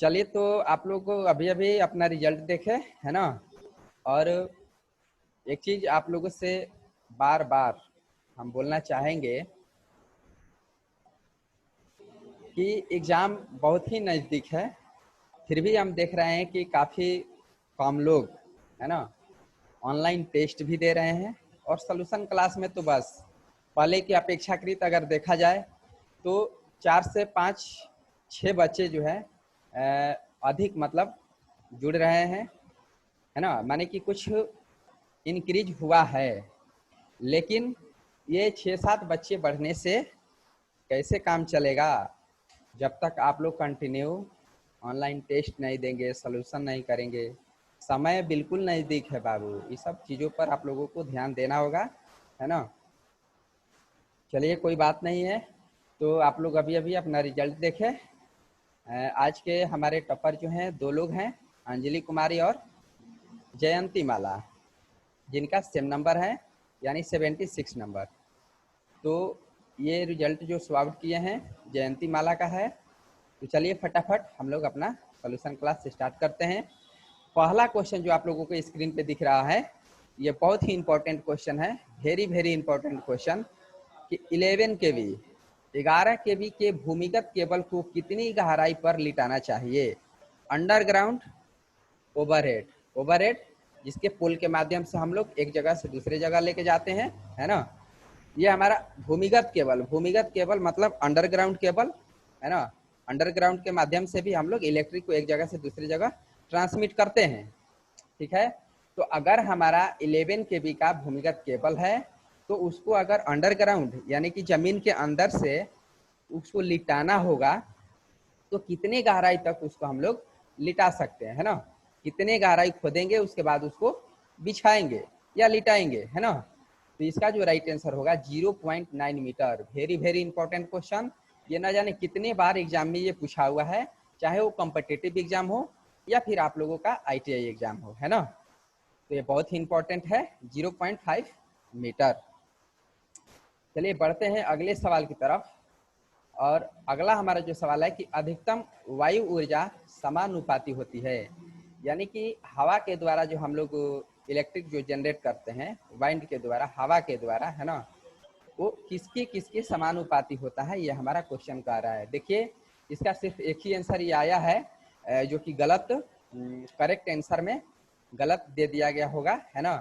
चलिए, तो आप लोग को अभी अभी अपना रिजल्ट देखे है ना। और एक चीज आप लोगों से बार बार हम बोलना चाहेंगे कि एग्जाम बहुत ही नज़दीक है। फिर भी हम देख रहे हैं कि काफ़ी कम लोग है ना ऑनलाइन टेस्ट भी दे रहे हैं। और सॉल्यूशन क्लास में तो बस पहले की अपेक्षाकृत अगर देखा जाए तो 4 से 5 6 बच्चे जो है अधिक मतलब जुड़ रहे हैं, है ना। माने कि कुछ इंक्रीज हुआ है, लेकिन ये 6-7 बच्चे बढ़ने से कैसे काम चलेगा जब तक आप लोग कंटिन्यू ऑनलाइन टेस्ट नहीं देंगे, सॉल्यूशन नहीं करेंगे। समय बिल्कुल नज़दीक है बाबू, ये सब चीज़ों पर आप लोगों को ध्यान देना होगा, है ना। चलिए, कोई बात नहीं है। तो आप लोग अभी अभी अपना रिजल्ट देखें। आज के हमारे टॉपर जो हैं 2 लोग हैं, अंजलि कुमारी और जयंती माला, जिनका सेम नंबर है यानी 76 नंबर। तो ये रिजल्ट जो स्वागत किए हैं जयंती माला का है। तो चलिए फटाफट हम लोग अपना सॉल्यूशन क्लास स्टार्ट करते हैं। पहला क्वेश्चन जो आप लोगों को स्क्रीन पे दिख रहा है, ये बहुत ही इंपॉर्टेंट क्वेश्चन है, वेरी वेरी इंपॉर्टेंट क्वेश्चन कि 11 केवी 11 केवी के भूमिगत केबल को कितनी गहराई पर लिटाना चाहिए। Underground, overhead. ओवरहेड जिसके पुल के माध्यम से हम लोग एक जगह से दूसरे जगह लेके जाते हैं, है ना। ये हमारा भूमिगत केबल, भूमिगत केबल मतलब अंडरग्राउंड केबल, है ना। अंडरग्राउंड के माध्यम से भी हम लोग इलेक्ट्रिक को एक जगह से दूसरी जगह ट्रांसमिट करते हैं, ठीक है। तो अगर हमारा 11 केवी का भूमिगत केबल है तो उसको अगर अंडरग्राउंड यानी कि जमीन के अंदर से उसको लिटाना होगा तो कितने गहराई तक उसको हम लोग लिटा सकते हैं, है ना। कितने गहराई खोदेंगे, उसके बाद उसको बिछाएंगे या लिटाएंगे, है ना। तो इसका जो राइट आंसर होगा 0.9 meter. Very very important question. ये ना जाने कितने बार एग्जाम में ये पूछा हुआ है, चाहे वो कॉम्पिटिटिव एग्जाम हो या फिर आप लोगों का ITI एग्जाम हो, है ना। तो ये बहुत ही इंपॉर्टेंट है, 0.5 मीटर। चलिए बढ़ते हैं अगले सवाल की तरफ। और अगला हमारा जो सवाल है कि अधिकतम वायु ऊर्जा समानुपाती होती है, यानी कि हवा के द्वारा जो हम लोग इलेक्ट्रिक जो जनरेट करते हैं वाइंड के द्वारा, हवा के द्वारा, है ना, वो किसके किसके समानुपाती होता है, ये हमारा क्वेश्चन का रहा है। देखिए, इसका सिर्फ एक ही आंसर ये आया है जो कि गलत, करेक्ट आंसर में गलत दे दिया गया होगा, है ना।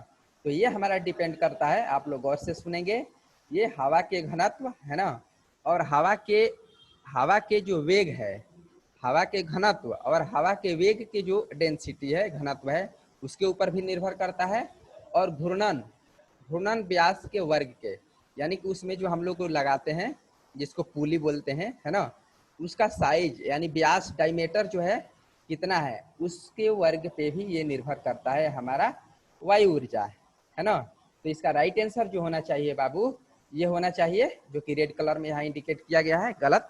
तो ये हमारा डिपेंड करता है, आप लोग गौर से सुनेंगे, ये हवा के घनत्व, है ना, और हवा के जो वेग है, हवा के घनत्व और हवा के वेग की जो डेंसिटी है, घनत्व है, उसके ऊपर भी निर्भर करता है। और घूर्णन घूर्णन व्यास के वर्ग के, यानी कि उसमें जो हम लोग लगाते हैं जिसको पुली बोलते हैं, है ना, उसका साइज यानी व्यास डायमीटर जो है कितना है, उसके वर्ग पे भी ये निर्भर करता है हमारा वायु ऊर्जा, है ना। तो इसका राइट आंसर जो होना चाहिए बाबू, ये होना चाहिए जो कि रेड कलर में यहाँ इंडिकेट किया गया है, गलत।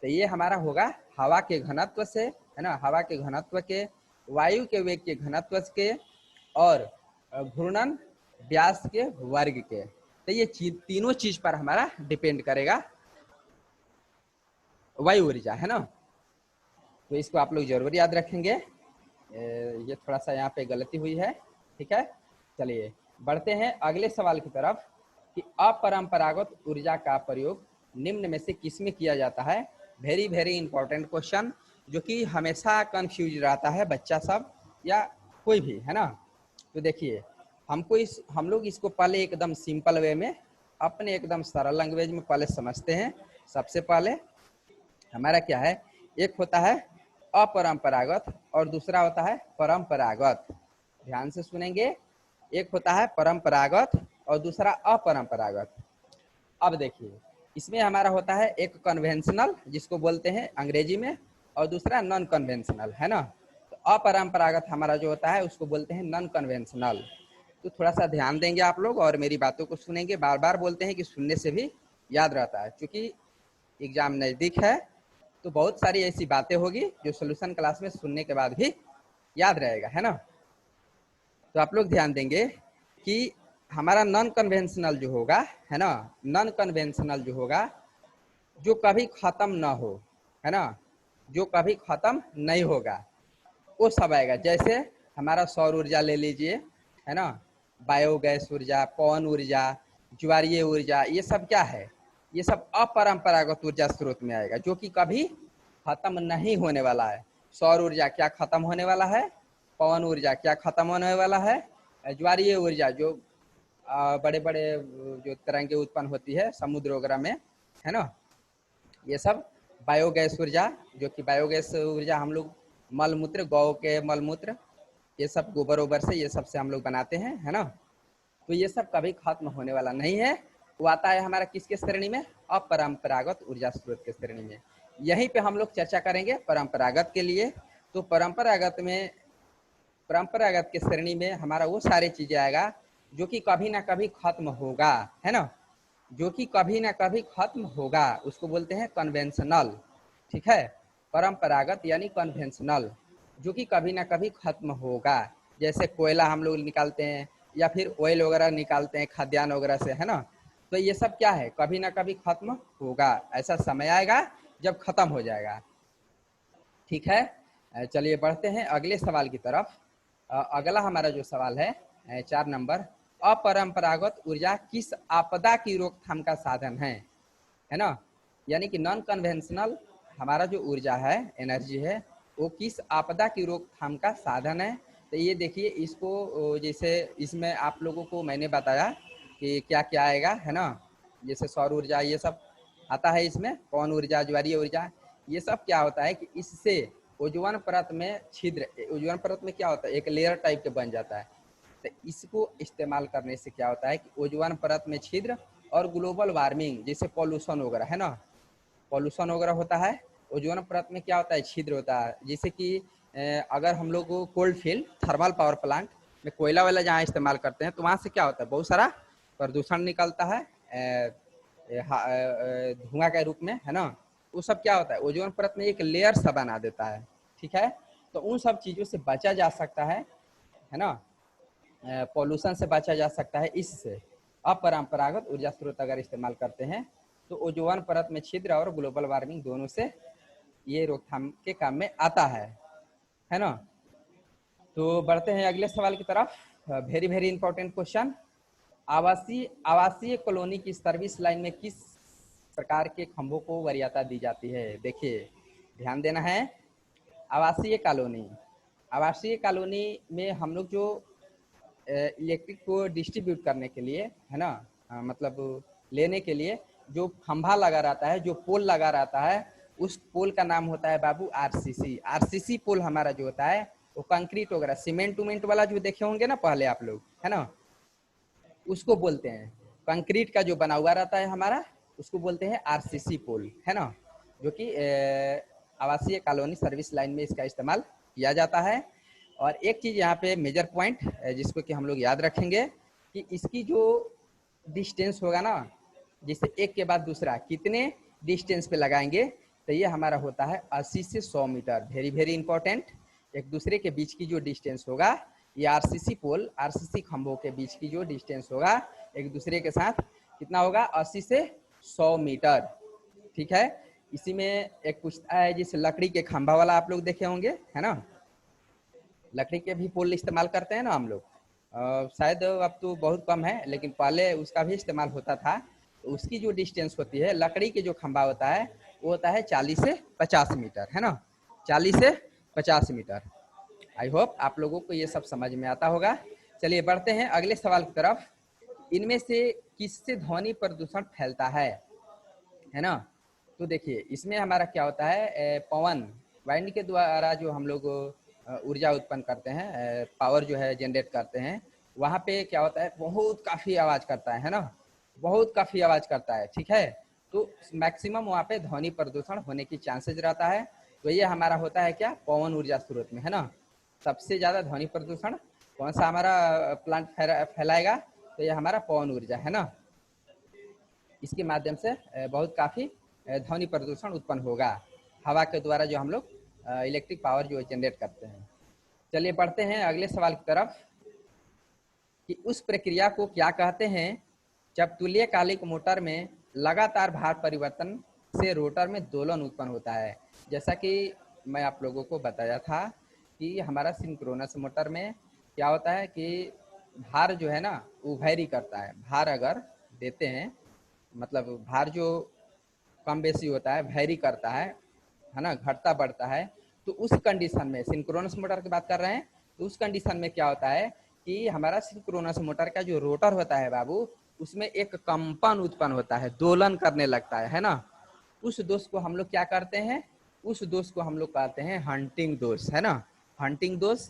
तो ये हमारा होगा हवा के घनत्व से, है ना, हवा के घनत्व के, वायु के वेग के घनत्व के और घूर्णन व्यास के वर्ग के। तो ये तीनों चीज पर हमारा डिपेंड करेगा वायु ऊर्जा, है ना। तो इसको आप लोग जरूर याद रखेंगे। ये थोड़ा सा यहाँ पे गलती हुई है, ठीक है। चलिए बढ़ते हैं अगले सवाल की तरफ कि अपरंपरागत ऊर्जा का प्रयोग निम्न में से किसमें किया जाता है। वेरी वेरी इंपॉर्टेंट क्वेश्चन, जो कि हमेशा कंफ्यूज रहता है बच्चा सब या कोई भी, है ना। तो देखिए, हम लोग इसको पहले एकदम सिंपल वे में, अपने एकदम सरल लैंग्वेज में पहले समझते हैं। सबसे पहले हमारा क्या है, एक होता है अपरंपरागत और दूसरा होता है परंपरागत। ध्यान से सुनेंगे, एक होता है परंपरागत और दूसरा अपरंपरागत। अब देखिए, इसमें हमारा होता है एक कन्वेंशनल जिसको बोलते हैं अंग्रेजी में, और दूसरा नॉन कन्वेंशनल, है ना। तो अपरंपरागत हमारा जो होता है उसको बोलते हैं नॉन कन्वेंशनल। तो थोड़ा सा ध्यान देंगे आप लोग और मेरी बातों को सुनेंगे। बार बार बोलते हैं कि सुनने से भी याद रहता है, क्योंकि एग्जाम नज़दीक है तो बहुत सारी ऐसी बातें होगी जो सोल्यूशन क्लास में सुनने के बाद भी याद रहेगा, है ना। तो आप लोग ध्यान देंगे कि हमारा नॉन कन्वेंशनल जो होगा, है ना, नॉन कन्वेंशनल जो होगा, जो कभी खत्म ना हो, है ना, जो कभी खत्म नहीं होगा, वो सब आएगा। जैसे हमारा सौर ऊर्जा ले लीजिए, है ना, बायोगैस ऊर्जा, पवन ऊर्जा, ज्वारीय ऊर्जा, ये सब क्या है, ये सब अपरंपरागत ऊर्जा स्रोत में आएगा, जो कि कभी खत्म नहीं होने वाला है। सौर ऊर्जा क्या खत्म होने वाला है, पवन ऊर्जा क्या खत्म होने वाला है, ज्वारीय ऊर्जा जो बड़े बड़े जो तरंगे उत्पन्न होती है समुद्र वगैरह में, है ना, ये सब। बायोगैस ऊर्जा, जो कि बायोगैस ऊर्जा हम लोग मलमूत्र, गौ के मलमूत्र, ये सब गोबर ओबर से, ये सब से हम लोग बनाते हैं, है ना। तो ये सब कभी खत्म होने वाला नहीं है। वो आता है हमारा किसके श्रेणी में, अपरंपरागत ऊर्जा स्रोत के श्रेणी में। यहीं पे हम लोग चर्चा करेंगे परंपरागत के लिए। तो परंपरागत के श्रेणी में हमारा वो सारी चीजें आएगा जो कि कभी ना कभी खत्म होगा, है ना, जो कि कभी ना कभी खत्म होगा, उसको बोलते हैं कन्वेंशनल। ठीक है, परंपरागत यानी कन्वेंशनल, जो कि कभी ना कभी खत्म होगा। जैसे कोयला हम लोग निकालते हैं, या फिर ऑयल वगैरह निकालते हैं खाद्यान्न वगैरह से, है ना। तो ये सब क्या है, कभी ना कभी खत्म होगा। ऐसा समय आएगा जब खत्म हो जाएगा। ठीक है, चलिए बढ़ते हैं अगले सवाल की तरफ। अगला हमारा जो सवाल है 4 नंबर, अपरंपरागत ऊर्जा किस आपदा की रोकथाम का साधन है ना। यानी कि नॉन कन्वेंशनल हमारा जो ऊर्जा है, एनर्जी है, वो किस आपदा की रोकथाम का साधन है। तो ये देखिए, इसको जैसे इसमें आप लोगों को मैंने बताया कि क्या क्या आएगा, है ना। जैसे सौर ऊर्जा ये सब आता है इसमें, पवन ऊर्जा, ज्वारीय ऊर्जा, ये सब क्या होता है कि इससे ओजोन परत में छिद्र, ओजोन परत में क्या होता है, एक लेयर टाइप के बन जाता है। तो इसको इस्तेमाल करने से क्या होता है कि ओजोन परत में छिद्र और ग्लोबल वार्मिंग, जैसे पॉल्यूशन वगैरह, है ना, पॉल्यूशन वगैरह होता है, ओजोन परत में क्या होता है, छिद्र होता है। जैसे कि अगर हम लोग cold field thermal power plant में कोयला वाला जहाँ इस्तेमाल करते हैं, तो वहाँ से क्या होता है, बहुत सारा प्रदूषण निकलता है धुआं के रूप में, है ना। वो सब क्या होता है, ओजोन परत में एक लेयर सा बना देता है। ठीक है, तो उन सब चीज़ों से बचा जा सकता है ना, पॉल्यूशन से बचा जा सकता है इससे। अपरंपरागत ऊर्जा स्रोत अगर इस्तेमाल करते हैं तो ओजोन परत में छिद्र और ग्लोबल वार्मिंग दोनों से ये रोकथाम के काम में आता है ना। तो बढ़ते हैं अगले सवाल की तरफ। वेरी वेरी इंपॉर्टेंट क्वेश्चन, आवासीय कॉलोनी की सर्विस लाइन में किस प्रकार के खंभों को वरीयता दी जाती है। देखिए, ध्यान देना है। आवासीय कॉलोनी में हम लोग जो इलेक्ट्रिक को डिस्ट्रीब्यूट करने के लिए, है ना, मतलब लेने के लिए जो खंभा लगा रहता है, जो पोल लगा रहता है, उस पोल का नाम होता है बाबू आरसीसी। आरसीसी पोल हमारा जो होता है वो कंक्रीट वगैरह सीमेंट उमेंट वाला जो देखे होंगे ना पहले आप लोग, है ना, उसको बोलते हैं। कंक्रीट का जो बना हुआ रहता है हमारा, उसको बोलते हैं आरसीसी पोल, है ना, जो कि आवासीय कॉलोनी सर्विस लाइन में इसका इस्तेमाल किया जाता है। और एक चीज़ यहाँ पे मेजर पॉइंट जिसको कि हम लोग याद रखेंगे कि इसकी जो डिस्टेंस होगा ना, जैसे एक के बाद दूसरा कितने डिस्टेंस पे लगाएंगे, तो ये हमारा होता है 80 से 100 मीटर। वेरी वेरी इंपॉर्टेंट, एक दूसरे के बीच की जो डिस्टेंस होगा, ये आरसीसी पोल, आरसीसी खंभों के बीच की जो डिस्टेंस होगा एक दूसरे के साथ, कितना होगा, 80 से 100 मीटर। ठीक है, इसी में एक पूछता है, जिस लकड़ी के खंभा वाला आप लोग देखे होंगे, है ना, लकड़ी के भी पोल इस्तेमाल करते हैं ना हम लोग। शायद अब तो बहुत कम है, लेकिन पहले उसका भी इस्तेमाल होता था। तो उसकी जो डिस्टेंस होती है, लकड़ी के जो खंभा होता है वो होता है 40 से 50 मीटर, है ना, 40 से 50 मीटर। आई होप आप लोगों को ये सब समझ में आता होगा। चलिए बढ़ते हैं अगले सवाल की तरफ। इनमें से किससे ध्वनि प्रदूषण फैलता है ना। तो देखिए, इसमें हमारा क्या होता है, पवन वाइंड के द्वारा जो हम लोग ऊर्जा उत्पन्न करते हैं, पावर जो है जनरेट करते हैं, वहाँ पे क्या होता है, बहुत काफ़ी आवाज़ करता है ना, बहुत काफ़ी आवाज़ करता है। ठीक है, तो मैक्सिमम वहाँ पे ध्वनि प्रदूषण होने की चांसेस रहता है। तो ये हमारा होता है क्या, पवन ऊर्जा स्रोत में, है ना। सबसे ज़्यादा ध्वनि प्रदूषण कौन सा हमारा प्लांट फैलाएगा, तो ये हमारा पवन ऊर्जा, है ना। इसके माध्यम से बहुत काफ़ी ध्वनि प्रदूषण उत्पन्न होगा, हवा के द्वारा जो हम लोग इलेक्ट्रिक पावर जो जनरेट करते हैं। चलिए बढ़ते हैं अगले सवाल की तरफ कि उस प्रक्रिया को क्या कहते हैं जब तुल्यकालिक मोटर में लगातार भार परिवर्तन से रोटर में दोलन उत्पन्न होता है। जैसा कि मैं आप लोगों को बताया था कि हमारा सिंक्रोनस मोटर में क्या होता है कि भार जो है ना वो वैरी करता है। भार अगर देते हैं, मतलब भार जो कम बेसी होता है, वैरी करता है ना, घटता बढ़ता है। तो उस कंडीशन में सिंक्रोनस मोटर की बात कर रहे हैं, तो उस कंडीशन में क्या होता है कि हमारा सिंक्रोनस मोटर का जो रोटर होता है बाबू, उसमें एक कंपन उत्पन्न होता है, दोलन करने लगता है ना। उस दोष को हम लोग क्या करते हैं, उस दोष को हम लोग कहते हैं हंटिंग दोष, है ना, हंटिंग दोष।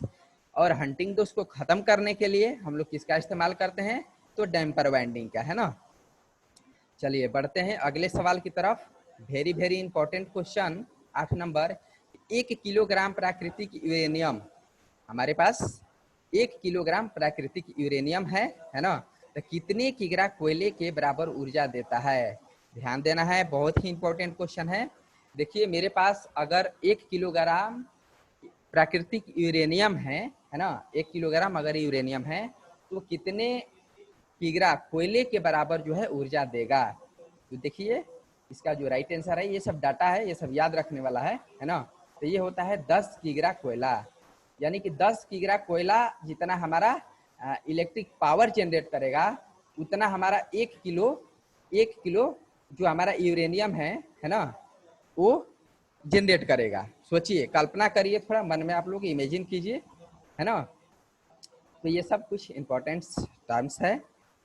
और हंटिंग दोष को खत्म करने के लिए हम लोग किसका इस्तेमाल करते हैं, तो डैम्पर वाइंडिंग का, है ना। चलिए बढ़ते हैं अगले सवाल की तरफ। Very very important question 8 number. 1 kilogram प्राकृतिक यूरेनियम, हमारे पास 1 किलोग्राम प्राकृतिक यूरेनियम है ना, तो कितने किग्रा कोयले के बराबर ऊर्जा देता है। ध्यान देना है, बहुत ही इंपॉर्टेंट क्वेश्चन है। देखिए मेरे पास अगर 1 किलोग्राम प्राकृतिक यूरेनियम है ना, 1 किलोग्राम अगर यूरेनियम है तो कितने किग्रा कोयले के बराबर जो है ऊर्जा देगा। तो देखिए इसका जो राइट आंसर है, ये सब डाटा है, ये सब याद रखने वाला है ना। तो ये होता है 10 किग्रा कोयला, यानी कि 10 किग्रा कोयला जितना हमारा इलेक्ट्रिक पावर जनरेट करेगा, उतना हमारा 1 किलो जो हमारा यूरेनियम है ना, वो जनरेट करेगा। सोचिए, कल्पना करिए, थोड़ा मन में आप लोग इमेजिन कीजिए, है ना। तो ये सब कुछ इम्पोर्टेंट टर्म्स है,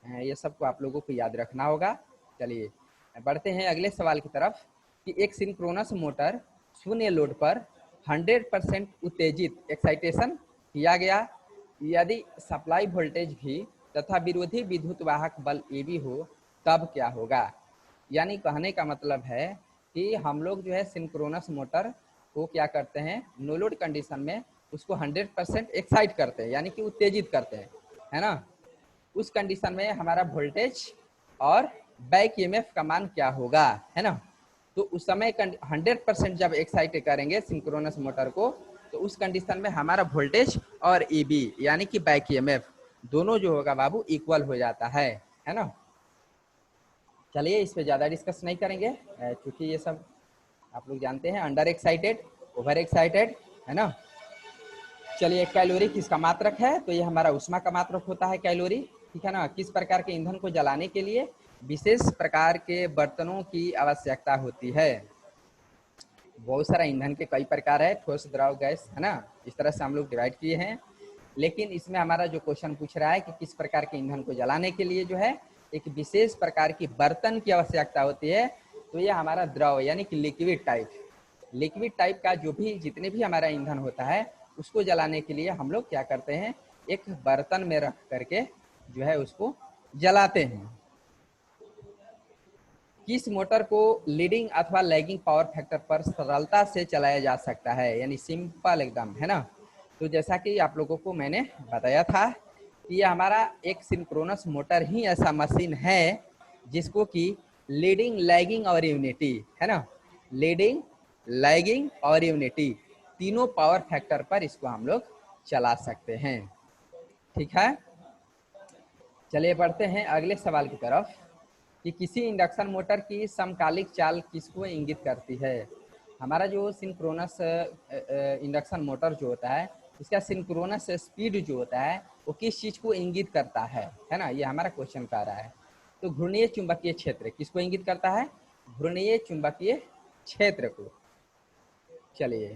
ये सबको आप लोगों को याद रखना होगा। चलिए बढ़ते हैं अगले सवाल की तरफ कि एक सिंक्रोनस मोटर शून्य लोड पर 100% उत्तेजित एक्साइटेशन किया गया, यदि सप्लाई वोल्टेज भी तथा विरोधी विद्युत वाहक बल ए भी हो, तब क्या होगा। यानी कहने का मतलब है कि हम लोग जो है सिंक्रोनस मोटर को क्या करते हैं, नो लोड कंडीशन में उसको 100% एक्साइट करते हैं, यानी कि उत्तेजित करते हैं, है ना। उस कंडीशन में हमारा वोल्टेज और बैक ईएमएफ का मान क्या होगा, है ना। तो उस समय 100% जब एक्साइट करेंगे सिंक्रोनस मोटर को, तो उस कंडीशन में हमारा वोल्टेज और ईबी यानी कि बैक ईएमएफ दोनों जो होगा बाबू इक्वल हो जाता है ना। चलिए इस पे ज़्यादा डिस्कस नहीं करेंगे, क्योंकि ये सब आप लोग जानते हैं, अंडर एक्साइटेड, ओवर एक्साइटेड, है ना। चलिए कैलोरी किसका मात्रक है, तो ये हमारा ऊष्मा का मात्रक होता है कैलोरी, ठीक है ना। किस प्रकार के ईंधन को जलाने के लिए विशेष प्रकार के बर्तनों की आवश्यकता होती है। बहुत सारा ईंधन के कई प्रकार है, ठोस द्रव गैस, है ना, इस तरह से हम लोग डिवाइड किए हैं। लेकिन इसमें हमारा जो क्वेश्चन पूछ रहा है कि किस प्रकार के ईंधन को जलाने के लिए जो है एक विशेष प्रकार की बर्तन की आवश्यकता होती है, तो ये हमारा द्रव यानी कि लिक्विड टाइप का जो भी जितने भी हमारा ईंधन होता है उसको जलाने के लिए हम लोग क्या करते हैं, एक बर्तन में रख करके जो है उसको जलाते हैं। किस मोटर को लीडिंग अथवा लैगिंग पावर फैक्टर पर सरलता से चलाया जा सकता है, यानी सिंपल एकदम, है ना। तो जैसा कि आप लोगों को मैंने बताया था कि ये हमारा एक सिंक्रोनस मोटर ही ऐसा मशीन है जिसको कि लीडिंग, लैगिंग और यूनिटी, है ना, लीडिंग, लैगिंग और यूनिटी तीनों पावर फैक्टर पर इसको हम लोग चला सकते हैं, ठीक है। चलिए बढ़ते हैं अगले सवाल की तरफ कि किसी इंडक्शन मोटर की समकालिक चाल किसको इंगित करती है। हमारा जो सिंक्रोनस इंडक्शन मोटर जो होता है, इसका सिंक्रोनस स्पीड जो होता है वो किस चीज़ को इंगित करता है ना, ये हमारा क्वेश्चन कह रहा है। तो घूर्णीय चुंबकीय क्षेत्र किसको इंगित करता है, घूर्णीय चुंबकीय क्षेत्र को। चलिए,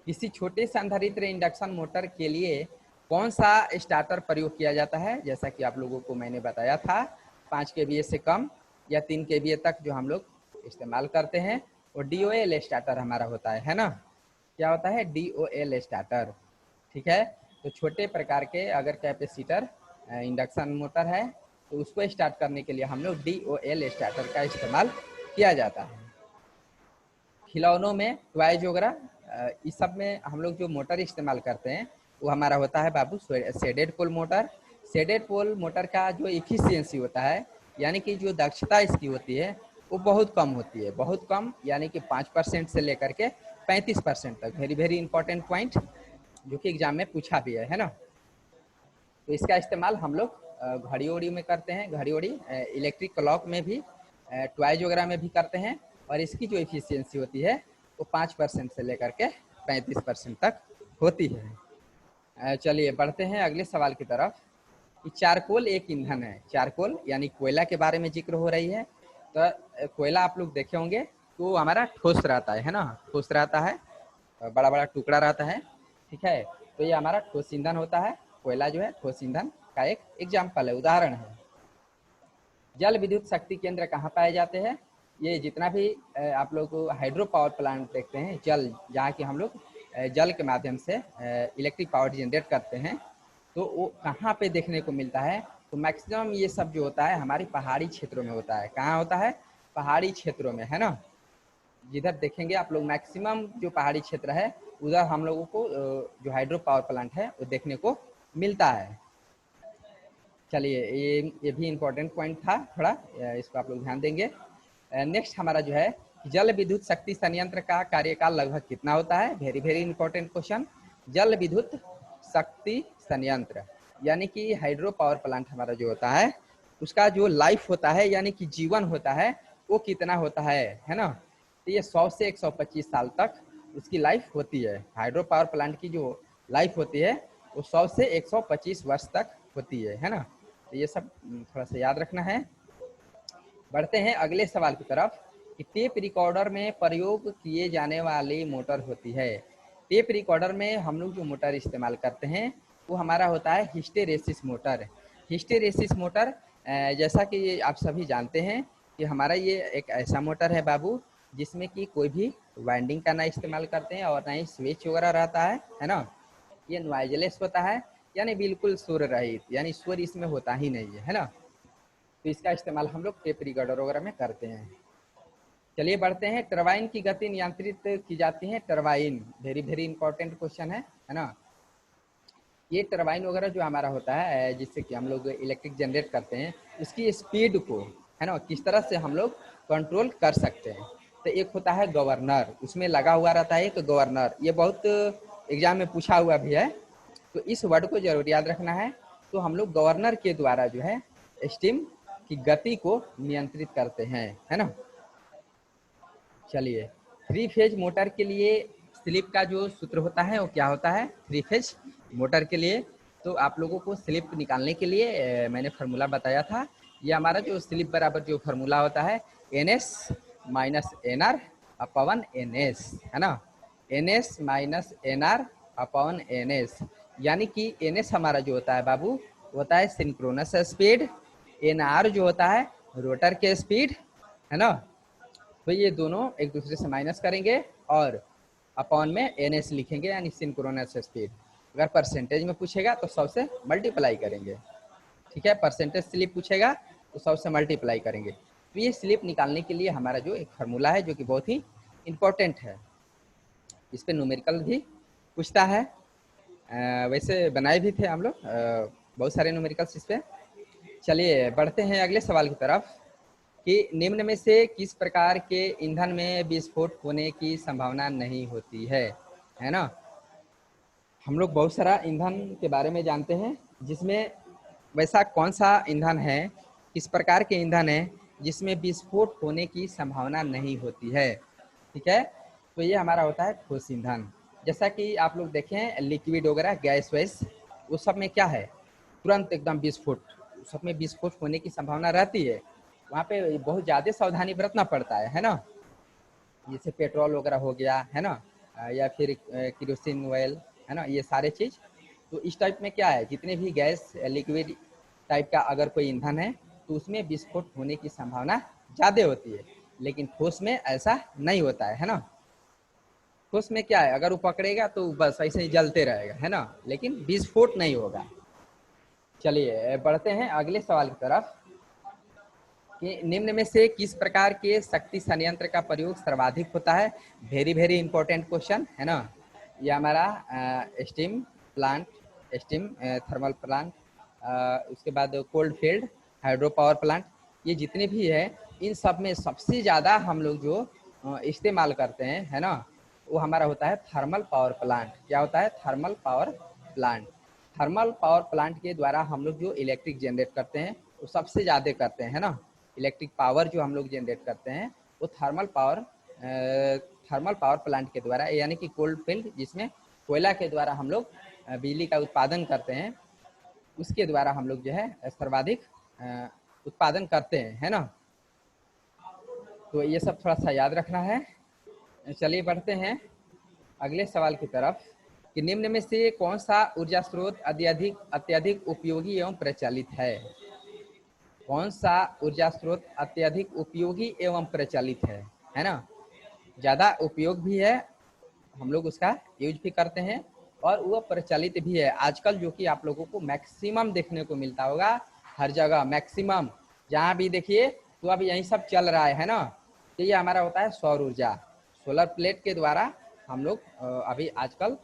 किसी छोटे संधारित्र इंडक्शन मोटर के लिए कौन सा स्टार्टर प्रयोग किया जाता है। जैसा कि आप लोगों को मैंने बताया था, 5 केवीए से कम या 3 केवीए तक जो हम लोग इस्तेमाल करते हैं वो DOL स्टार्टर हमारा होता है ना। क्या होता है, DOL स्टार्टर, ठीक है। तो छोटे प्रकार के अगर कैपेसिटर इंडक्शन मोटर है तो उसको स्टार्ट करने के लिए हम लोग DOL स्टार्टर का इस्तेमाल किया जाता है। खिलौनों में, टॉयज वगैरह, इस सब में हम लोग जो मोटर इस्तेमाल करते हैं वो हमारा होता है बाबू shaded pole motor. Shaded pole motor का जो एफिशिएंसी होता है, यानी कि जो दक्षता इसकी होती है वो बहुत कम होती है, बहुत कम, यानी कि 5% से लेकर के 35% तक। वेरी वेरी इंपॉर्टेंट पॉइंट जो कि एग्जाम में पूछा भी है ना। तो इसका इस्तेमाल हम लोग घड़ी उड़ी में करते हैं, घड़ी उड़ी, इलेक्ट्रिक क्लॉक में भी, टॉयज वगैरह में भी करते हैं। और इसकी जो एफिशिएंसी होती है वो 5% से लेकर के 35% तक होती है। चलिए बढ़ते हैं अगले सवाल की तरफ कि चारकोल एक ईंधन है। चारकोल यानी कोयला के बारे में जिक्र हो रही है। तो कोयला आप लोग देखे होंगे तो हमारा ठोस रहता है ना, ठोस रहता है, बड़ा बड़ा टुकड़ा रहता है, ठीक है। तो ये हमारा ठोस ईंधन होता है। कोयला जो है ठोस ईंधन का एक एग्जाम्पल है, उदाहरण है। जल विद्युत शक्ति केंद्र कहाँ पाए जाते हैं? ये जितना भी आप लोग हाइड्रो पावर प्लांट देखते हैं, जल जहाँ की हम लोग जल के माध्यम से इलेक्ट्रिक पावर जनरेट करते हैं, तो वो कहाँ पे देखने को मिलता है? तो मैक्सिमम ये सब जो होता है हमारी पहाड़ी क्षेत्रों में होता है। कहाँ होता है? पहाड़ी क्षेत्रों में, है ना। जिधर देखेंगे आप लोग मैक्सिमम जो पहाड़ी क्षेत्र है उधर हम लोगों को जो हाइड्रो पावर प्लांट है वो देखने को मिलता है। चलिए ये भी इम्पोर्टेंट पॉइंट था थोड़ा, इसको आप लोग ध्यान देंगे। नेक्स्ट हमारा जो है जल विद्युत शक्ति संयंत्र का कार्यकाल लगभग कितना होता है? Very very important question. जल विद्युत शक्ति संयंत्र यानी कि हाइड्रो पावर प्लांट हमारा जो होता है उसका जो लाइफ होता है यानी कि जीवन होता है वो कितना होता है ना। तो ये 100 से 125 साल तक उसकी लाइफ होती है। हाइड्रो पावर प्लांट की जो लाइफ होती है वो 100 से 125 वर्ष तक होती है ना। तो ये सब थोड़ा सा याद रखना है। बढ़ते हैं अगले सवाल की तरफ कि टेप रिकॉर्डर में प्रयोग किए जाने वाली मोटर होती है। टेप रिकॉर्डर में हम लोग जो मोटर इस्तेमाल करते हैं वो हमारा होता है हिस्टेरेसिस मोटर। हिस्टेरेसिस मोटर जैसा कि आप सभी जानते हैं कि हमारा ये एक ऐसा मोटर है बाबू जिसमें कि कोई भी वाइंडिंग का ना इस्तेमाल करते हैं और ना ही स्विच वगैरह रहता है ना। ये नॉइजलेस होता है यानी बिल्कुल स्वर रहित, यानी स्वर इसमें होता ही नहीं है ना। तो इसका इस्तेमाल हम लोग टेप रिकॉर्डर वगैरह में करते हैं। चलिए बढ़ते हैं। टरबाइन की गति नियंत्रित की जाती है। Turbine very very important question है ना। ये टरबाइन वगैरह जो हमारा होता है जिससे कि हम लोग इलेक्ट्रिक जनरेट करते हैं उसकी स्पीड को, है ना, किस तरह से हम लोग कंट्रोल कर सकते हैं। तो एक होता है गवर्नर, उसमें लगा हुआ रहता है एक गवर्नर। ये बहुत एग्जाम में पूछा हुआ भी है, तो इस वर्ड को जरूर याद रखना है। तो हम लोग गवर्नर के द्वारा जो है स्टीम की गति को नियंत्रित करते हैं, है ना। चलिए 3 फेज मोटर के लिए स्लिप का जो सूत्र होता है वो क्या होता है? 3 फेज मोटर के लिए तो आप लोगों को स्लिप निकालने के लिए मैंने फार्मूला बताया था। ये हमारा जो स्लिप बराबर जो फार्मूला होता है NS minus NR upon NS, है ना। NS minus NR upon NS, यानी कि NS हमारा जो होता है बाबू होता है सिंक्रोनस स्पीड, NR जो होता है रोटर के स्पीड, है ना। तो ये दोनों एक दूसरे से माइनस करेंगे और अपॉन में NS लिखेंगे यानी सिंक्रोनस स्पीड। अगर परसेंटेज में पूछेगा तो 100 से मल्टीप्लाई करेंगे, ठीक है। परसेंटेज स्लिप पूछेगा तो 100 से मल्टीप्लाई करेंगे। तो ये स्लिप निकालने के लिए हमारा जो एक फार्मूला है जो कि बहुत ही इम्पोर्टेंट है, इस पर न्यूमेरिकल भी पूछता है। वैसे बनाए भी थे हम लोग बहुत सारे न्यूमेरिकल्स इस पे। चलिए बढ़ते हैं अगले सवाल की तरफ कि निम्न में से किस प्रकार के ईंधन में विस्फोट होने की संभावना नहीं होती है ना। हम लोग बहुत सारा ईंधन के बारे में जानते हैं जिसमें वैसा कौन सा ईंधन है, किस प्रकार के ईंधन है जिसमें विस्फोट होने की संभावना नहीं होती है, ठीक है। तो ये हमारा होता है ठोस ईंधन। जैसा कि आप लोग देखें लिक्विड वगैरह गैस वैस वो सब में क्या है तुरंत एकदम विस्फोट, सब में विस्फोट होने की संभावना रहती है। वहाँ पे बहुत ज़्यादा सावधानी बरतना पड़ता है ना। जैसे पेट्रोल वगैरह हो गया, है ना, या फिर केरोसिन ऑयल, है ना, ये सारे चीज़। तो इस टाइप में क्या है जितने भी गैस लिक्विड टाइप का अगर कोई ईंधन है तो उसमें विस्फोट होने की संभावना ज़्यादा होती है, लेकिन ठोस में ऐसा नहीं होता है ना। ठोस में क्या है अगर वो पकड़ेगा तो बस ऐसे ही जलते रहेगा, है ना, लेकिन विस्फोट नहीं होगा। चलिए बढ़ते हैं अगले सवाल की तरफ कि निम्न में से किस प्रकार के शक्ति संयंत्र का प्रयोग सर्वाधिक होता है? वेरी वेरी इंपॉर्टेंट क्वेश्चन, है ना। ये हमारा stem plant, steam thermal plant, उसके बाद cold field hydro power plant, ये जितने भी है इन सब में सबसे ज़्यादा हम लोग जो इस्तेमाल करते हैं, है ना, वो हमारा होता है थर्मल पावर प्लांट। क्या होता है? Thermal power plant. Thermal power plant के द्वारा हम लोग जो इलेक्ट्रिक जनरेट करते हैं वो सबसे ज़्यादा करते हैं, है ना। इलेक्ट्रिक पावर जो हम लोग जनरेट करते हैं वो थर्मल पावर प्लांट के द्वारा, यानी कि कोल फील्ड जिसमें कोयला के द्वारा हम लोग बिजली का उत्पादन करते हैं, उसके द्वारा हम लोग जो है सर्वाधिक उत्पादन करते हैं, है ना। तो ये सब थोड़ा सा याद रखना है। चलिए बढ़ते हैं अगले सवाल की तरफ कि निम्न में से कौन सा ऊर्जा स्रोत अत्यधिक उपयोगी एवं प्रचलित है। कौन सा ऊर्जा स्रोत अत्यधिक उपयोगी एवं प्रचलित है ना। ज़्यादा उपयोग भी है, हम लोग उसका यूज भी करते हैं और वो प्रचलित भी है आजकल, जो कि आप लोगों को मैक्सिमम देखने को मिलता होगा हर जगह। मैक्सिमम जहाँ भी देखिए तो अब यही सब चल रहा है ना। तो ये हमारा होता है सौर ऊर्जा। सोलर प्लेट के द्वारा हम लोग अभी आजकल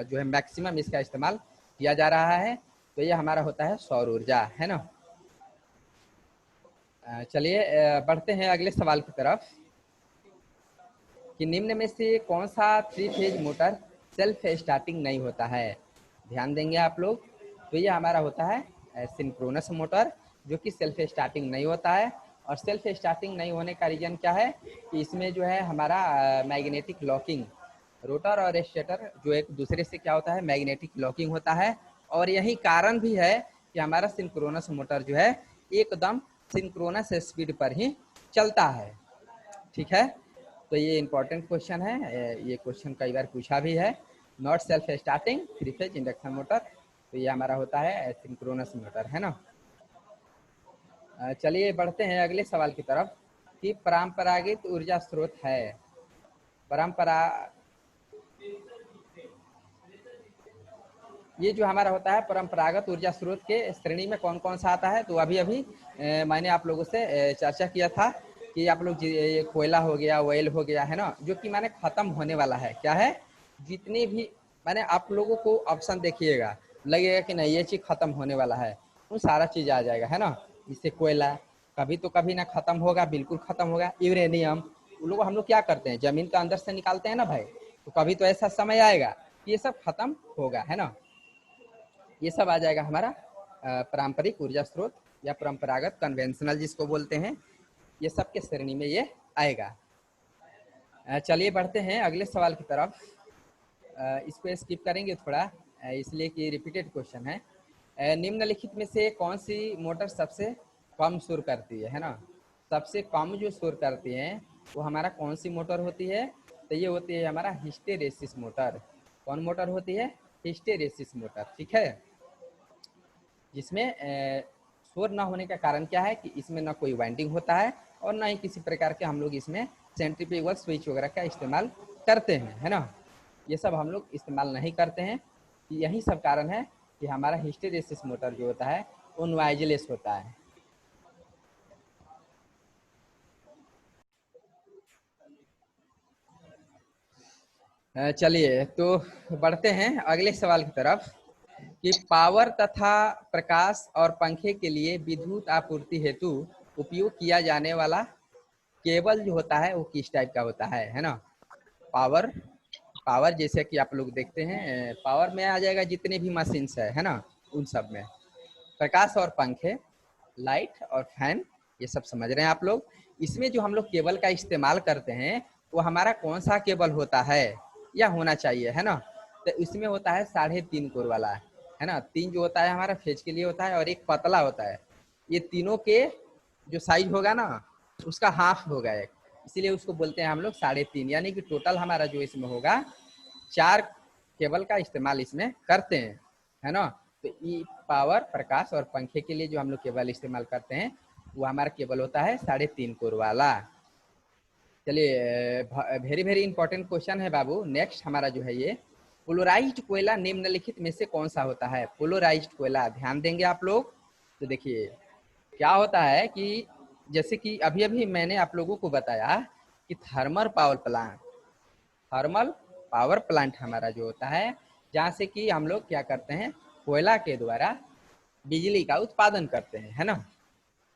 जो है मैक्सिमम इसका इस्तेमाल किया जा रहा है। तो ये हमारा होता है सौर ऊर्जा, है ना। चलिए बढ़ते हैं अगले सवाल की तरफ कि निम्न में से कौन सा 3 फेज मोटर सेल्फ स्टार्टिंग नहीं होता है। ध्यान देंगे आप लोग। तो ये हमारा होता है सिंक्रोनस मोटर, जो कि सेल्फ स्टार्टिंग नहीं होता है। और सेल्फ स्टार्टिंग नहीं होने का रीजन क्या है कि इसमें जो है हमारा मैग्नेटिक लॉकिंग, रोटर और स्टेटर जो एक दूसरे से क्या होता है मैग्नेटिक लॉकिंग होता है। और यही कारण भी है कि हमारा सिंक्रोनस मोटर जो है एकदम सिंक्रोनस स्पीड पर ही चलता है। ठीक है, तो ये इंपॉर्टेंट क्वेश्चन है, ये क्वेश्चन कई बार पूछा भी है। Not self starting 3 phase induction motor, तो ये हमारा होता है सिंक्रोनस मोटर, है ना। चलिए बढ़ते हैं अगले सवाल की तरफ कि परंपरागत ऊर्जा स्रोत है। परंपरा ये जो हमारा होता है परंपरागत ऊर्जा स्रोत के श्रेणी में कौन कौन सा आता है। तो अभी मैंने आप लोगों से चर्चा किया था कि आप लोग ये कोयला हो गया, ऑयल हो गया, है ना, जो कि माने खत्म होने वाला है। क्या है, जितने भी माने आप लोगों को ऑप्शन देखिएगा लगेगा कि नहीं ये चीज़ खत्म होने वाला है, वो सारा चीज़ आ जाएगा, है ना। इससे कोयला कभी तो कभी ना खत्म होगा, बिल्कुल खत्म होगा। यूरेनियम उन लोग हम लोग क्या करते हैं जमीन के अंदर से निकालते हैं ना भाई, तो कभी तो ऐसा समय आएगा कि ये सब खत्म होगा, है ना। ये सब आ जाएगा हमारा पारंपरिक ऊर्जा स्रोत या परंपरागत कन्वेंशनल जिसको बोलते हैं, ये सब के श्रेणी में ये आएगा। चलिए बढ़ते हैं अगले सवाल की तरफ। इसको स्किप करेंगे थोड़ा, इसलिए कि रिपीटेड क्वेश्चन है। निम्नलिखित में से कौन सी मोटर सबसे कम शोर करती है ना। सबसे कम जो शोर करती है वो हमारा कौन सी मोटर होती है। तो ये होती है हमारा हिस्टेरेसिस मोटर। कौन मोटर होती है, हिस्टेरेसिस मोटर। ठीक है, जिसमें शोर ना होने का कारण क्या है कि इसमें ना कोई वाइंडिंग होता है और ना ही किसी प्रकार के हम लोग इसमें सेंट्रीफ्यूगल स्विच वगैरह का इस्तेमाल करते हैं, है ना। ये सब हम लोग इस्तेमाल नहीं करते हैं। यही सब कारण है कि हमारा हिस्टेरेसिस मोटर जो होता है वो नॉइजलेस होता है। चलिए तो बढ़ते हैं अगले सवाल की तरफ कि पावर तथा प्रकाश और पंखे के लिए विद्युत आपूर्ति हेतु उपयोग किया जाने वाला केबल जो होता है वो किस टाइप का होता है ना। पावर पावर जैसे कि आप लोग देखते हैं पावर में आ जाएगा जितने भी मशीन्स है ना, उन सब में। प्रकाश और पंखे, लाइट और फैन, ये सब समझ रहे हैं आप लोग। इसमें जो हम लोग केबल का इस्तेमाल करते हैं वो हमारा कौन सा केबल होता है या होना चाहिए, है ना। तो इसमें होता है 3.5 कोर वाला, है ना। 3 जो होता है हमारा फेज के लिए होता है और एक पतला होता है। ये तीनों के जो साइज होगा ना उसका हाफ होगा एक, इसीलिए उसको बोलते हैं हम लोग 3.5। यानी कि टोटल हमारा जो इसमें होगा 4 केबल का इस्तेमाल इसमें करते हैं, है ना। तो ये पावर, प्रकाश और पंखे के लिए जो हम लोग केबल इस्तेमाल करते हैं वो हमारा केबल होता है 3.5 कोर वाला। चलिए वेरी वेरी इंपॉर्टेंट क्वेश्चन है बाबू। नेक्स्ट हमारा जो है ये पोलराइज्ड कोयला निम्नलिखित में से कौन सा होता है। पोलराइज्ड कोयला ध्यान देंगे आप लोग। तो देखिए क्या होता है कि जैसे कि अभी अभी मैंने आप लोगों को बताया कि थर्मल पावर प्लांट हमारा जो होता है जहाँ से कि हम लोग क्या करते हैं कोयला के द्वारा बिजली का उत्पादन करते हैं, है ना,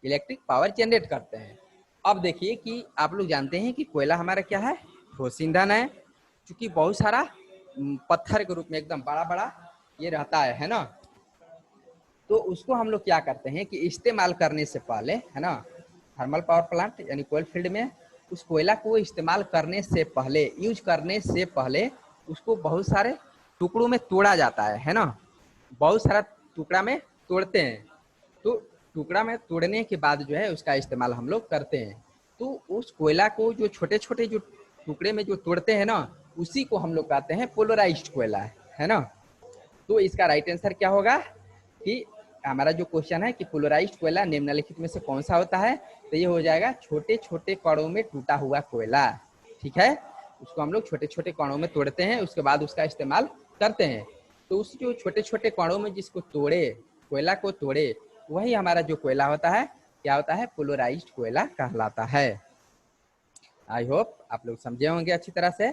इलेक्ट्रिक पावर जनरेट करते हैं। अब देखिए कि आप लोग जानते हैं कि कोयला हमारा क्या है, ठोस ईंधन है, क्योंकि बहुत सारा पत्थर के रूप में एकदम बड़ा बड़ा ये रहता है ना। तो उसको हम लोग क्या करते हैं कि इस्तेमाल करने से पहले, है ना, थर्मल पावर प्लांट यानी कोयल फील्ड में उस कोयला को इस्तेमाल करने से पहले, यूज करने से पहले उसको बहुत सारे टुकड़ों में तोड़ा जाता है ना, बहुत सारा टुकड़ा में तोड़ते हैं। तो टुकड़ा में तोड़ने के बाद जो है उसका इस्तेमाल हम लोग करते हैं। तो उस कोयला को जो छोटे छोटे जो टुकड़े में जो तोड़ते हैं ना, उसी को हम लोग कहते हैं पोलराइज्ड कोयला, है ना। तो इसका राइट आंसर क्या होगा कि हमारा जो क्वेश्चन है कि पोलराइज्ड कोयला निम्नलिखित में से कौन सा होता है, तो ये हो जाएगा छोटे छोटे कणों में टूटा हुआ कोयला। ठीक है, उसको हम लोग छोटे छोटे कणों में तोड़ते हैं, उसके बाद उसका इस्तेमाल करते हैं। तो उस जो छोटे छोटे कणों में जिसको तोड़े, कोयला को तोड़े, वही हमारा जो कोयला होता है क्या होता है, पोलराइज्ड कोयला कहलाता है। आई होप आप लोग समझे होंगे अच्छी तरह से।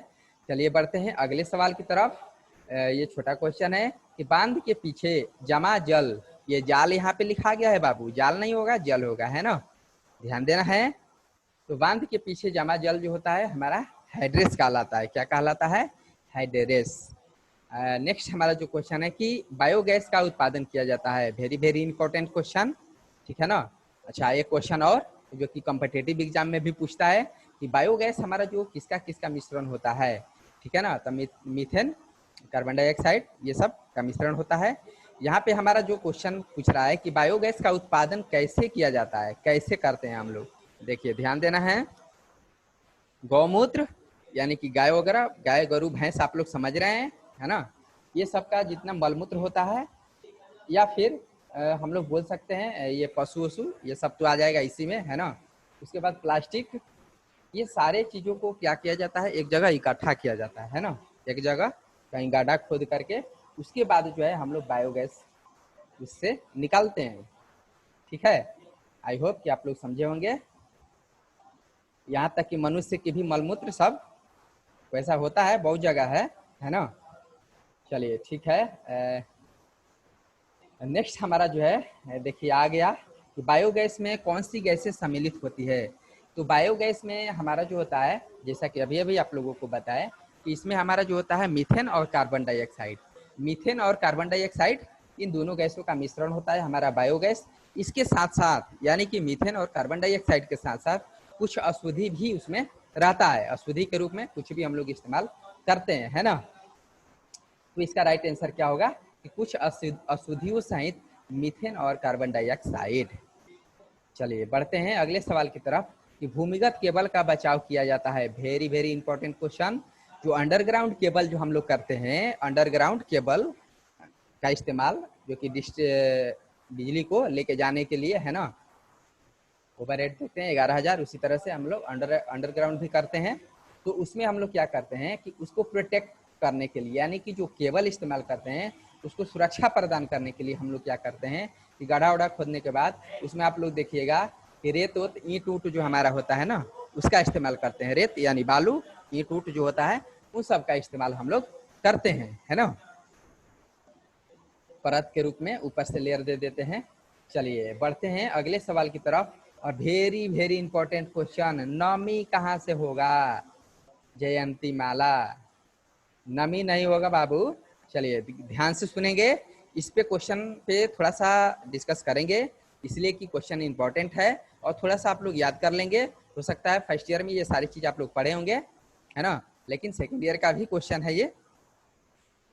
चलिए बढ़ते हैं अगले सवाल की तरफ। ये छोटा क्वेश्चन है कि बांध के पीछे जमा जल, ये जाल यहाँ पे लिखा गया है बाबू, जाल नहीं होगा जल होगा, है ना, ध्यान देना है। तो बांध के पीछे जमा जल जो होता है हमारा हाइड्रेस कहलाता है। क्या कहलाता है, हाइड्रेस। नेक्स्ट हमारा जो क्वेश्चन है कि बायोगैस का उत्पादन किया जाता है, वेरी वेरी इंपॉर्टेंट क्वेश्चन, ठीक है ना। अच्छा एक क्वेश्चन और जो कि कॉम्पिटिटिव एग्जाम में भी पूछता है कि बायोगैस हमारा जो किसका किसका मिश्रण होता है, ठीक है ना। तो मीथेन, कार्बन डाइऑक्साइड, ये सब का मिश्रण होता है। यहाँ पे हमारा जो क्वेश्चन पूछ रहा है कि बायोगैस का उत्पादन कैसे किया जाता है, कैसे करते हैं हम लोग। देखिए ध्यान देना है, गौमूत्र यानी कि गाय वगैरह, गाय गरु भैंस आप लोग समझ रहे हैं, है ना, ये सब का जितना मलमूत्र होता है, या फिर हम लोग बोल सकते हैं ये पशु वशु, ये सब तो आ जाएगा इसी में, है ना। उसके बाद प्लास्टिक, ये सारे चीज़ों को क्या किया जाता है, एक जगह इकट्ठा किया जाता है ना, एक जगह कहीं गड्ढा खोद करके, उसके बाद जो है हम लोग बायोगैस उससे निकालते हैं। ठीक है, आई होप कि आप लोग समझे होंगे। यहाँ तक कि मनुष्य की भी मलमूत्र सब वैसा होता है, बहुत जगह है ना। चलिए ठीक है, नेक्स्ट हमारा जो है देखिए आ गया कि बायोगैस में कौन सी गैसें सम्मिलित होती है। तो बायोगैस में हमारा जो होता है, जैसा कि अभी अभी आप लोगों को बताया कि इसमें हमारा जो होता है मीथेन और कार्बन डाइऑक्साइड, मीथेन और कार्बन डाइऑक्साइड, इन दोनों गैसों का मिश्रण होता है हमारा बायोगैस। इसके साथ साथ यानी कि मीथेन और कार्बन डाइऑक्साइड के साथ साथ कुछ अशुद्धि भी उसमें रहता है, अशुद्धि के रूप में कुछ भी हम लोग इस्तेमाल करते हैं, है ना। तो इसका राइट आंसर क्या होगा कि कुछ अशुद्धियों सहित मीथेन और कार्बन डाइऑक्साइड। चलिए बढ़ते हैं अगले सवाल की तरफ कि भूमिगत केबल का बचाव किया जाता है, वेरी वेरी इंपॉर्टेंट क्वेश्चन। जो अंडरग्राउंड केबल जो हम लोग करते हैं, अंडरग्राउंड केबल का इस्तेमाल जो कि बिजली को लेके जाने के लिए, है ना, ओवर हेड देते हैं 11,000, उसी तरह से हम लोग अंडरग्राउंड भी करते हैं। तो उसमें हम लोग क्या करते हैं कि उसको प्रोटेक्ट करने के लिए, यानी कि जो केबल इस्तेमाल करते हैं उसको सुरक्षा प्रदान करने के लिए हम लोग क्या करते हैं कि गड्ढा उड़ा खोदने के बाद उसमें आप लोग देखिएगा कि रेत वोत ईंट ऊट जो हमारा होता है ना, उसका इस्तेमाल करते हैं। रेत यानी बालू, ईंट ऊट जो होता है उन सब का इस्तेमाल हम लोग करते हैं, है ना, परत के रूप में ऊपर से लेयर दे देते हैं। चलिए बढ़ते हैं अगले सवाल की तरफ, और वेरी वेरी इंपॉर्टेंट क्वेश्चन, नमी कहाँ से होगा जयंती माला, नमी नहीं होगा बाबू। चलिए ध्यान से सुनेंगे, इस पे क्वेश्चन पे थोड़ा सा डिस्कस करेंगे, इसलिए कि क्वेश्चन इंपॉर्टेंट है और थोड़ा सा आप लोग याद कर लेंगे। हो सकता है फर्स्ट ईयर में ये सारी चीज आप लोग पढ़े होंगे, है ना, लेकिन सेकेंड ईयर का भी क्वेश्चन है ये।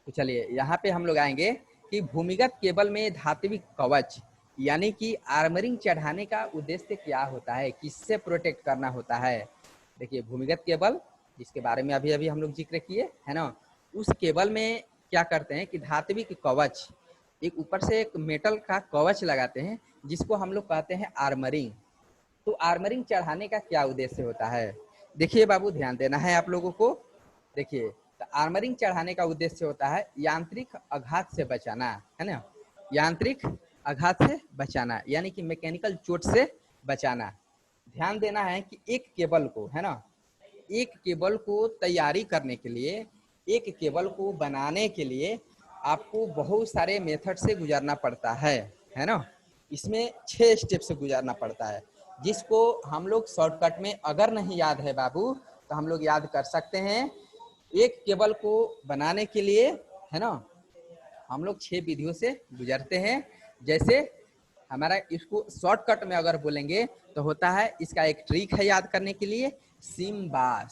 तो चलिए यहाँ पे हम लोग आएंगे कि भूमिगत केबल में धात्विक कवच यानी कि आर्मरिंग चढ़ाने का उद्देश्य क्या होता है, किससे प्रोटेक्ट करना होता है। देखिए भूमिगत केबल जिसके बारे में अभी अभी हम लोग जिक्र किए, है ना, उस केबल में क्या करते हैं कि धात्विक कवच, एक ऊपर से एक मेटल का कवच लगाते हैं जिसको हम लोग कहते हैं आर्मरिंग। तो आर्मरिंग चढ़ाने का क्या उद्देश्य होता है, देखिए बाबू ध्यान देना है आप लोगों को। देखिए तो आर्मरिंग चढ़ाने का उद्देश्य होता है यांत्रिक आघात से बचाना, है ना, यांत्रिक आघात से बचाना यानी कि मैकेनिकल चोट से बचाना। ध्यान देना है कि एक केबल को, है ना, एक केबल को तैयारी करने के लिए, एक केबल को बनाने के लिए आपको बहुत सारे मेथड से गुजरना पड़ता है ना। इसमें 6 स्टेप से गुजरना पड़ता है, जिसको हम लोग शॉर्टकट में अगर नहीं याद है बाबू तो हम लोग याद कर सकते हैं। एक केबल को बनाने के लिए, है ना, हम लोग 6 विधियों से गुजरते हैं। जैसे हमारा इसको शॉर्टकट में अगर बोलेंगे तो होता है, इसका एक ट्रिक है याद करने के लिए, सिम्बास।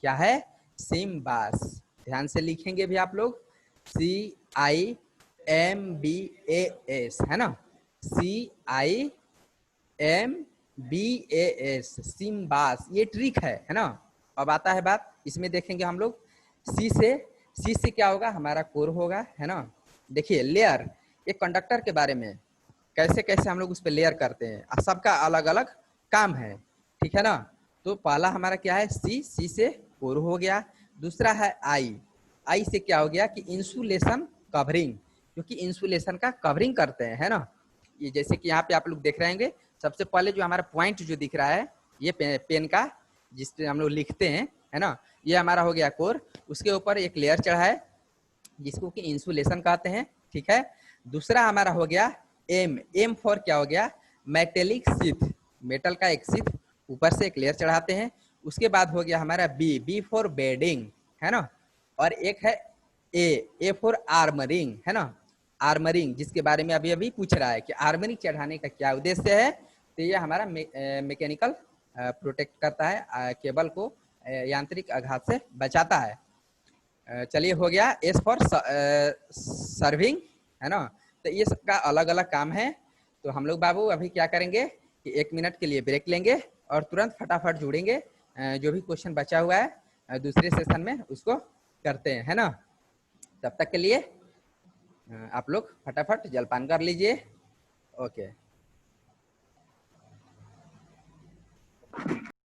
क्या है? सिम्बास। ध्यान से लिखेंगे भी आप लोग, CIMBAS, है ना, CIMBAS, सिम्बास, ये ट्रिक है ना। अब आता है बात, इसमें देखेंगे हम लोग, सी से क्या होगा, हमारा कोर होगा, है ना। देखिए लेयर, एक कंडक्टर के बारे में कैसे कैसे हम लोग उस पर लेयर करते हैं, सबका अलग अलग काम है, ठीक है ना। तो पहला हमारा क्या है, सी से कोर हो गया। दूसरा है आई से क्या हो गया कि इंसुलेशन कवरिंग, क्योंकि इंसुलेशन का कवरिंग करते हैं, है ना। ये जैसे कि यहाँ पे आप लोग देख रहे होंगे, सबसे पहले जो हमारा पॉइंट जो दिख रहा है, ये पेन का जिसपे हम लोग लिखते हैं, है ना, ये हमारा हो गया कोर। उसके ऊपर एक लेयर चढ़ा है जिसको कि इंसुलेशन कहते हैं, ठीक है। दूसरा हमारा हो गया एम फॉर क्या हो गया, मेटेलिक शीथ, मेटल का एक शीथ ऊपर से एक लेयर चढ़ाते हैं। उसके बाद हो गया हमारा बी फॉर बेडिंग, है ना। और एक है ए फॉर आर्मरिंग, है ना, आर्मरिंग, जिसके बारे में अभी अभी पूछ रहा है कि आर्मरिंग चढ़ाने का क्या उद्देश्य है। तो ये हमारा मैकेनिकल प्रोटेक्ट करता है, केबल को यांत्रिक आघात से बचाता है। चलिए हो गया, एस फॉर सर्विंग, है ना। तो ये सबका अलग अलग काम है। तो हम लोग बाबू अभी क्या करेंगे कि 1 मिनट के लिए ब्रेक लेंगे और तुरंत फटाफट जुड़ेंगे, जो भी क्वेश्चन बचा हुआ है दूसरे सेशन में उसको करते हैं, है ना। तब तक के लिए आप लोग फटाफट जलपान कर लीजिए। ओके।